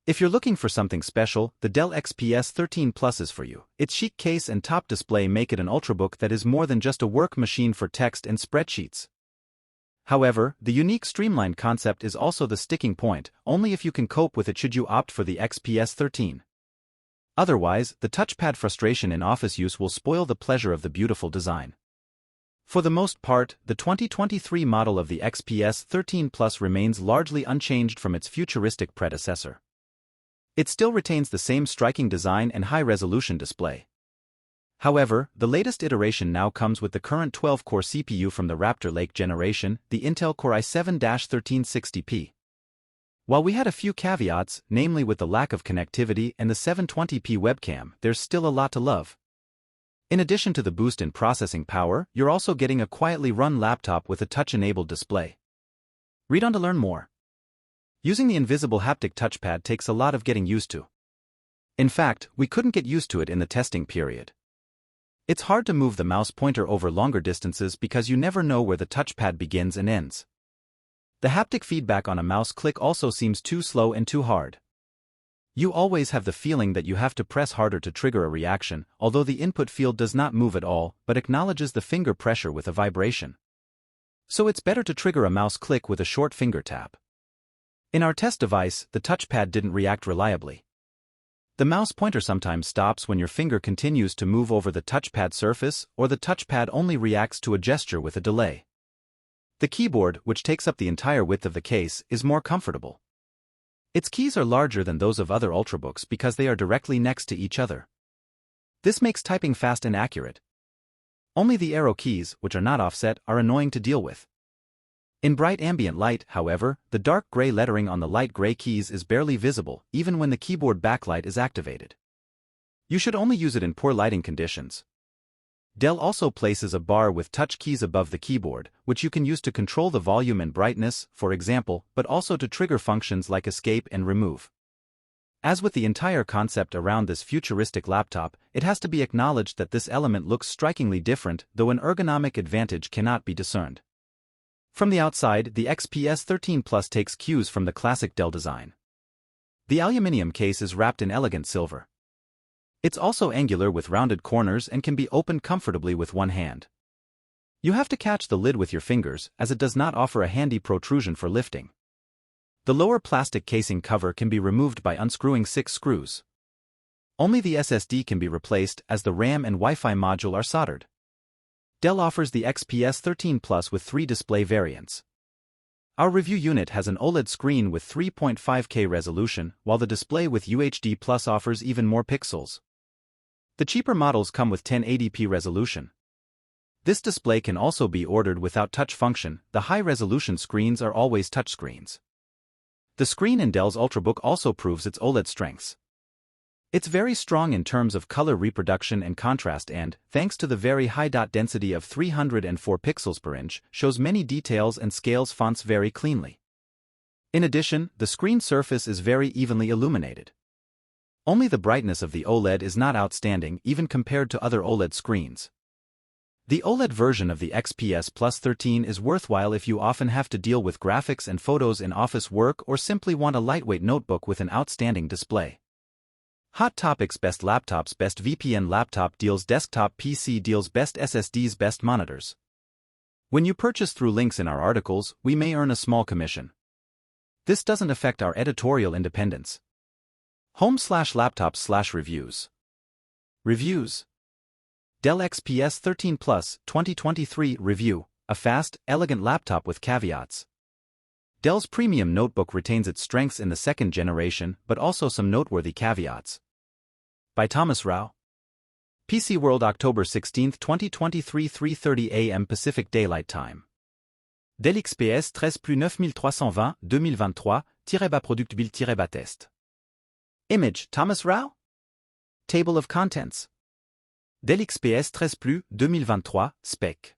If you're looking for something special, the Dell XPS 13 Plus is for you. Its chic case and top display make it an ultrabook that is more than just a work machine for text and spreadsheets. However, the unique streamlined concept is also the sticking point, only if you can cope with it should you opt for the XPS 13. Otherwise, the touchpad frustration in office use will spoil the pleasure of the beautiful design. For the most part, the 2023 model of the XPS 13 Plus remains largely unchanged from its futuristic predecessor. It still retains the same striking design and high-resolution display. However, the latest iteration now comes with the current 12-core CPU from the Raptor Lake generation, the Intel Core i7-1360P. While we had a few caveats, namely with the lack of connectivity and the 720p webcam, there's still a lot to love. In addition to the boost in processing power, you're also getting a quietly run laptop with a touch-enabled display. Read on to learn more. Using the invisible haptic touchpad takes a lot of getting used to. In fact, we couldn't get used to it in the testing period. It's hard to move the mouse pointer over longer distances because you never know where the touchpad begins and ends. The haptic feedback on a mouse click also seems too slow and too hard. You always have the feeling that you have to press harder to trigger a reaction, although the input field does not move at all, but acknowledges the finger pressure with a vibration. So it's better to trigger a mouse click with a short finger tap. In our test device, the touchpad didn't react reliably. The mouse pointer sometimes stops when your finger continues to move over the touchpad surface, or the touchpad only reacts to a gesture with a delay. The keyboard, which takes up the entire width of the case, is more comfortable. Its keys are larger than those of other ultrabooks because they are directly next to each other. This makes typing fast and accurate. Only the arrow keys, which are not offset, are annoying to deal with. In bright ambient light, however, the dark gray lettering on the light gray keys is barely visible, even when the keyboard backlight is activated. You should only use it in poor lighting conditions. Dell also places a bar with touch keys above the keyboard, which you can use to control the volume and brightness, for example, but also to trigger functions like escape and remove. As with the entire concept around this futuristic laptop, it has to be acknowledged that this element looks strikingly different, though an ergonomic advantage cannot be discerned. From the outside, the XPS 13 Plus takes cues from the classic Dell design. The aluminum case is wrapped in elegant silver. It's also angular with rounded corners and can be opened comfortably with one hand. You have to catch the lid with your fingers, as it does not offer a handy protrusion for lifting. The lower plastic casing cover can be removed by unscrewing 6 screws. Only the SSD can be replaced, as the RAM and Wi-Fi module are soldered. Dell offers the XPS 13 Plus with 3 display variants. Our review unit has an OLED screen with 3.5K resolution, while the display with UHD Plus offers even more pixels. The cheaper models come with 1080p resolution. This display can also be ordered without touch function. The high-resolution screens are always touchscreens. The screen in Dell's Ultrabook also proves its OLED strengths. It's very strong in terms of color reproduction and contrast and, thanks to the very high dot density of 304 pixels per inch, shows many details and scales fonts very cleanly. In addition, the screen surface is very evenly illuminated. Only the brightness of the OLED is not outstanding even compared to other OLED screens. The OLED version of the XPS Plus 13 is worthwhile if you often have to deal with graphics and photos in office work or simply want a lightweight notebook with an outstanding display. Hot Topics: Best Laptops, Best VPN Laptop Deals, Desktop PC Deals, Best SSDs, Best Monitors. When you purchase through links in our articles, we may earn a small commission. This doesn't affect our editorial independence. Home/laptops/reviews. Reviews. Dell XPS 13 Plus 2023 Review. A fast, elegant laptop with caveats. Dell's premium notebook retains its strengths in the second generation, but also some noteworthy caveats. By Thomas Rao. PC World, October 16, 2023, 3:30 a.m. Pacific Daylight Time. Dell XPS 13 plus 9320 2023 product build test. Image: Thomas Rao. Table of contents. Dell XPS 13 plus 2023 spec.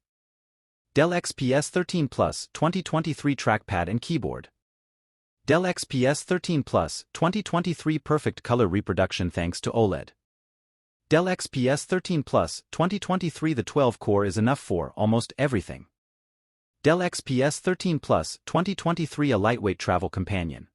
Dell XPS 13 Plus 2023 trackpad and keyboard. Dell XPS 13 Plus 2023 perfect color reproduction thanks to OLED. Dell XPS 13 Plus 2023 The 12-core is enough for almost everything. Dell XPS 13 Plus 2023 A lightweight travel companion.